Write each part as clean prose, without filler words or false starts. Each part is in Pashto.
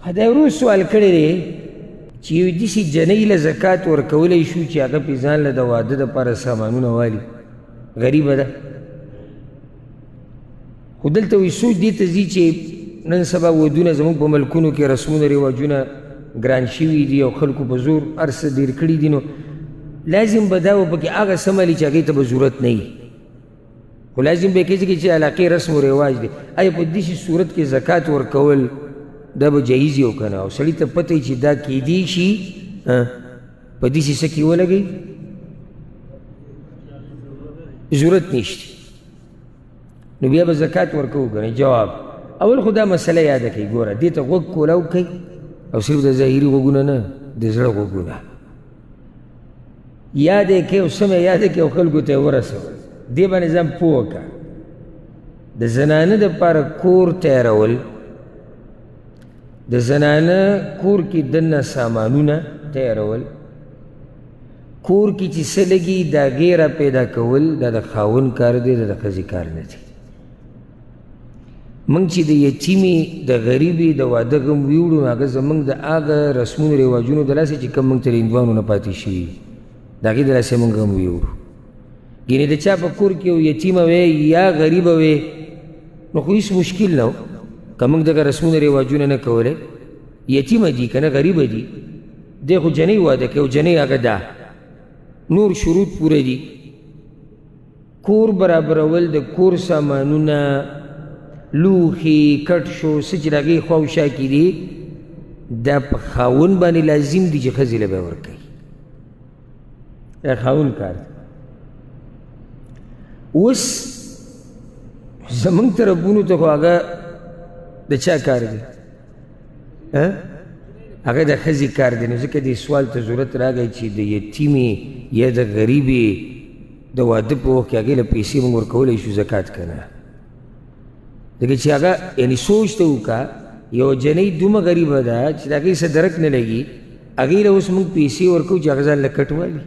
دا ورو سوال کړی دی چې یو داسې جنۍ له زکات ورکولی شو چې هغه پې ځان له د واده دپاره سامانونه والي غریبه ده خو دلته وایي سوچ دې ته ځي چې نن سبا ودونه زموږ په ملکونو کې رسمونه رواجونه ګران شوي دي او خلکو په زور هر څه ډېر کړي دي نو لازم به دا و پکې هغه څه مالي چې هغې ته به ضرورت نه وي خو لازم به یې کېږي چې علاقې رسم و رواج دی آیا په داسې صورت کې زکات ورکول دا به جایز یو که نه او سړي ته پته چې دا کیدی شي په داسې څه کې ولګوي ضرورت نشته نو بیا به زکات ورکوو که نه جواب اول خو دا مسله یاده کوي ګوره دې ته غوږ کولاو کوي او صرف د ظاهري غوږونه نه د زړه غوږونه یاد یې کوي او سمه یاد یې کوي او خلکو ته یې ورسول دې باندې ځان پوه کړه د زنانه دپاره کور تیارول د زنانه کور کې دننه سامانونه تیارول کور کې چې څه لګي دا غیره پیدا کول دا د خاوند کار دی دا د ښځې کار نه دی موږ چې د یتیمې د غریبې د واده غم ویوړو نو هغه زموږ د هغه رسمونو رواجونو د لاسه چې کوم موږ ته د هندوانو نه پاتې شوي د هغې د لاسه موږ غم ویوړو یعنې د چا په کور کې یو یتیمه وی یا غریبه وی نو خو هېڅ مشکل نه و که موږ دغه رسمونه رواجونه نه کولی یتیمه دي که نه غریبه دي دی خو جنۍ واده کوي او جنۍ هغه ده نور شروط پوره دي کور برابرول د کور سامانونه لوښي کټ شو څه چې د هغې خوا او شا کې دي دا په خاوند باندې لازم دي چې ښځې له به ورکوي دا خاوند کار دی اوس زمونږ طرفونو ته خو هغه د چا کار دی هغه د ښځې کار دی نو ځکه دې سوال ته ضرورت راغی چې د یتیمې یا د غریبې د واده په وخت کې هغې له پیسې موږ ورکولی شو زکات که نه ځکه چې هغه یعنې سوچ ته وکړه یو جنۍ دومره غریبه ده چې د هغې څه درک نه لګي هغې له اوس موږ پیسې ورکوو چې هغه ځان له کټ والي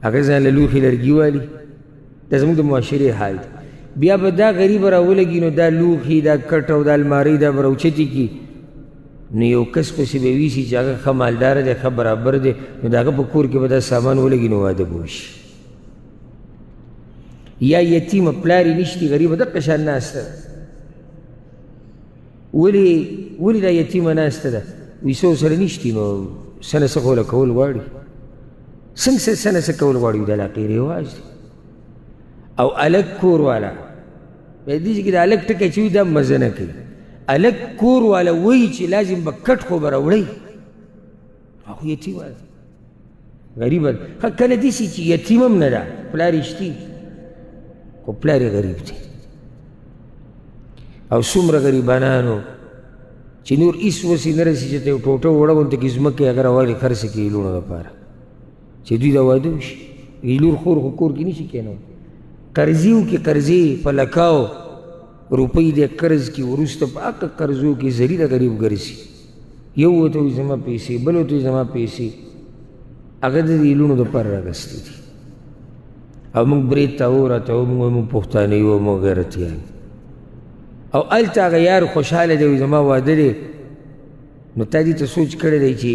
هغه ځان له لوښي لرګي والي دا زموږ د معاشرې حال دی بیا به دا غریبه راولګي نو دا لوښي دا کټ او دا المارۍ دا به راوچتې کي نو یو کس پسې به ویسي چې هغه ښه مالداره دی ښه برابر دی نو د هغه په کور کې به دا سامان ولګي نو واده به وشي یا یتیمه پلار یې نشتي غریبه دقه شان ناسته ده ولې دا یتیمه ناسته ده وایي څه ورسره نشتي نو څه نه څه خو له کول غواړي څنګه څه نه څه کول غواړي د علاقې رواج دی او الګ کور والا په دې کې د الګ ټکی چې وي دا مزه نه کوي الګ کور والا وایي چې لازم به کټ خو به راوړئ خو یتیمه ده غریبه ده ښه کله داسې چې یتیم هم نه ده پلار یې شتي خو پلار یې غریب دی او څومره غریبانانو چې نور هېڅ وسې نه رسي چې ته یو ټوټه وړه غونته کې ځمکې هغه راوالي خرڅه کړي لوڼو دپاره چې دوی دا واده وشي لور خور خو کور کې نه شي کېنولی قرضې وکړي قرضې په لکاو روپۍ دی قرض کړي وروسته په هغه قرضو کې زری د غریب ګرځي یو ورته وایي زما پیسې بل ورته وایي زما پیسې هغه د دې لوڼو دپاره راغستې دي او موږ برید ته ورته موږ پښتانه یو موږ غیرتیان او هلته هغه یار خوشحاله دی وایي زما واده دی نو تا دې ته سوچ کړی دی چې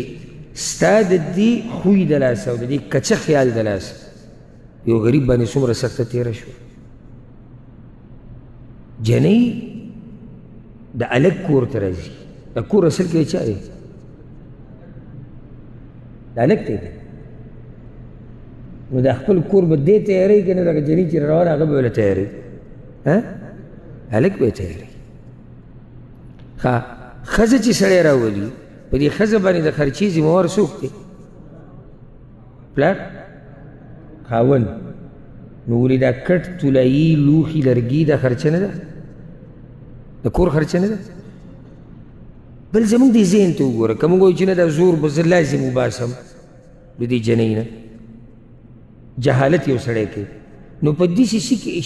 ستا د دې خوی د لاسه او د دې کچه خیال د لاسه یو غریب باندې څومره سخته تېره شوه جنۍ د الګ کور ته راځي د کور اصل کې د چا دی د الګ ته دی نو د خپل کور به دې تیاری که نه دغه جنۍ چې روانه هغه به له تیاری هلک به یې تیاری ښه ښځه چې سړی راولي په دې ښځه باندې د خرچې ذمهوار څوک دی پلار خاوند نو ولې دا کټ طلایي لوښي لرګي دا خرچه نه ده د کور خرچه نه ده بل زموږ دې ذهن ته وګوره که موږ وایو چې نه دا زور به زه لازم وباسم د دې جنۍ نه جهالت یو سړی کوي نو په داسې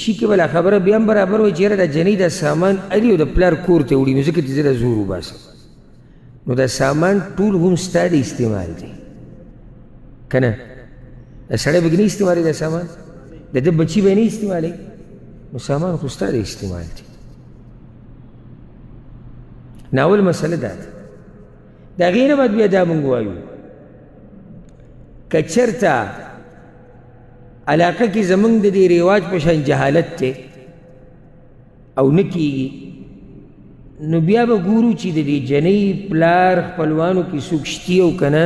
شي کې بله خبره بیا هم برابر وایي چې یاره دا جنۍ دا سامان علي او د پلار کور ته وړي نو ځکه چې زه دا زور وباسم نو دا سامان ټول هم ستا د استعمال دی که نه دا سړی به نه استعمالوي دا سامان د ده بچي به نه استعمالوي نو سامان خو ستا د استعمال دی ناول مسله دا ده د هغې نه بعد بیا دا موږ وایو که چېرته علاقه کې زموږ د دې رواج په شان جهالت دی او نه کېږي نو بیا به ګورو چې د دې جنۍ پلار خپلوانو کې څوک شتي او که نه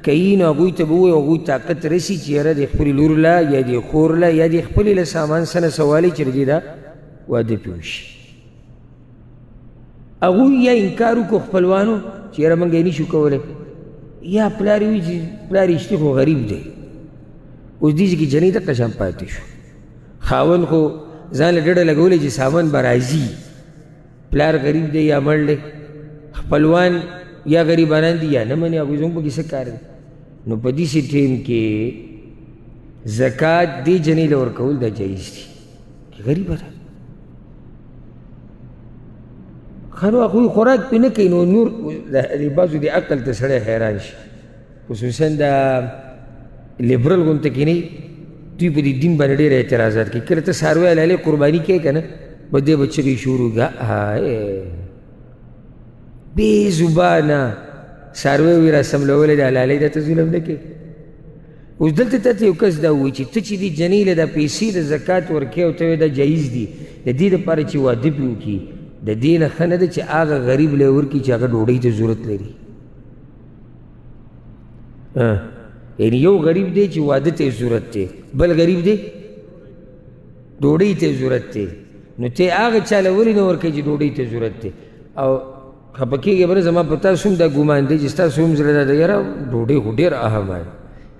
کوي نو هغوی ته به ووایو هغوی طاقت رسي چې یاره د خپلې لور له یا د خور له یا د خپلې له سامان څه نه څه والی چې د دې دا واده پرې وشي هغوی یا انکار وکړو خپلوانو چې یاره موږ یې نشو کولی یا پلار یې وي چې پلار یې شتي خو غریب دی اوس دې کې جنۍ دقه شان پاتې شو خاوند خو ځان له ډډه لګولی چې سامان به راځي پلار غریب دی یا مړ دی خپلوان یا غریبانان دي یا نه مني هغوی زموږ پکې څه کار دی نو په داسې ټیم کې زکات دې جنۍ له ورکول دا جایز دي غریبه ده ښه نو هغوی خوراک پرې نه کوي نو نور بعضو د عقل ته سړی حیران شي خصوصا دا لیبرل غونته کې نه دوی په دې دین باندې ډېر اعتراضات کوي کله ته څاروی حلالې قرباني کوې که نه به دې به چغې شروع بې زبانه څاروی وي را سملولی د حلالۍ دا ته ظلم نه کوې اوس دلته تا ته یو کس دا ووایي چې ته چې دې جنۍ له دا پیسې د زکات ورکوې او ته وایې دا جایز دي د دې دپاره چې واده پرې وکړي د دې نه ښه نه ده چې هغه غریب له یې ورکړي چې هغه ډوډۍ ته ضرورت لري یعنی یو غریب دی چې واده ته ضرورت دی بل غریب دی ډوډۍ ته ضرورت دی نو ته هغه چا له ولې نه ورکوې چې ډوډۍ ته ضرورت دی او خفه کېږې بره زما په تاسو هم دا ګمان دی چې ستاسو هم زړه دا دی یاره ډوډۍ خو ډېر اهمه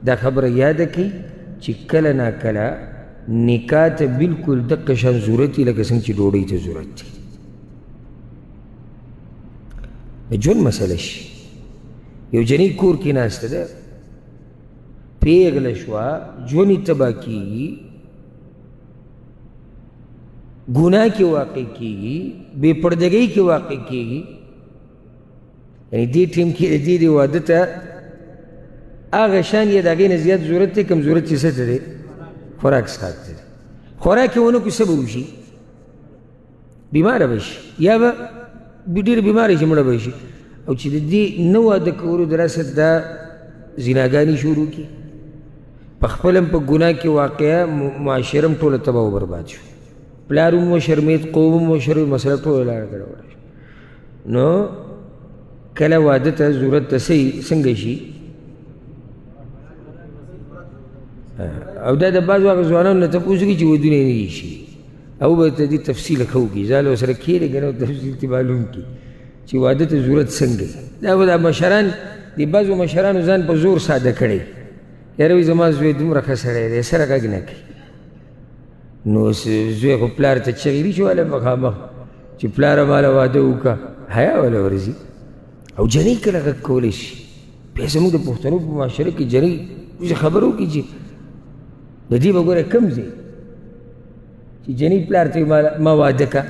دا خبره یاده کړئ چې کله ناکله نکاح ته بلکل دقه شان ضرورت وي لکه څنګه چې ډوډۍ ته ضرورت دی د ژوند مسله شي یو جنۍ کور کې ناسته ده پیغله شوه ژوند یې تباه کېږي ګناه کې واقع کېږي بې پردګۍ کې واقع کېږي یعنی دې ټیم کې د دې واده ته هغه شان یې د هغې نه زیات ضرورت دی کم ضرورت چې څه ته دی خوراک څښاک ته دی خوراک یې ونه کړو څه به وشي بیماره به شي یا به ډېر بیماره شي مړه به شي او چې د دې نه واده کولو د راسه دا زناګانې شروع کړي په خپل هم په ګناه کې واقعه معاشره هم ټوله تباه و برباد شو پلار هم وشرمېد قوم هم وشرمېد مسله ټوله لاړه ګډوډه شوه نو کله واده ته ضرورت ته څنګه شي او دا د بعضو هغه ځوانانو نه تپوس کوي چې ودونه یې نه شي او به ته دې تفصیل ښه وکړي ځاله ورسره کښېنې که نه تفصیل دې معلوم کړي چې واده ته ضرورت څنګه دا به دا مشران د بعضو مشرانو ځان په زور ساده کړی یاره وایي زما زوی دومره ښه سړی دی سره غږ نه کوي نو زوی خو پلار ته چغې نه شي ولی مخامخ چې پلاره ماله واده وکړه حیا وله ورځي او جنۍ کله غږ کولی شي بیا زموږ د پښتنو په معاشره کې جنۍ خبر وکړي چې د دې به ګوره کم ځای چې جنۍ پلار ته ما واده که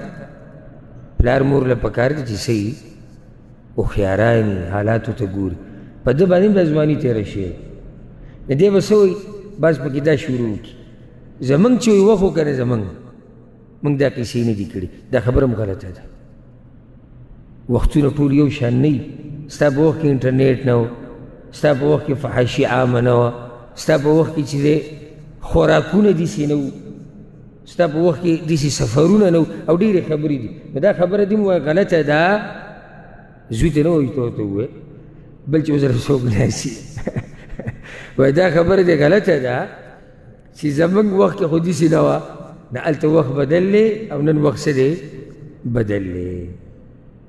پلار مور له پکار دی چې صحیح هوښیاران حالاتو ته ګوري په ده باندې هم د ځواني تېره شوې د دې به څه وایي بعض پکې دا شروع وکړي زمونږ چې وایي وخت وکړه زمونږ موږ دا کیسې نه دي کړي دا خبره هم غلطه ده وختونه ټول یو شان نه وي ستا په وخت کې انټرنیټ نه و ستا په وخت کې فحاشي عامه نه وه ستا په وخت کې چې دی خوراکونه داسې نه وو ستا په وخت کې داسې سفرونه نه وو او ډېرې خبرې دي نو دا خبره دې م وایه غلطه ده زوی ته نه وایي ته ورته ووایه بل چې ورسره څوک ناستي وایي دا خبره دې غلطه ده چې زموږ وخت کې خو داسې نه وه نه هلته وخت بدل دی او نن وخت څه دی بدل دی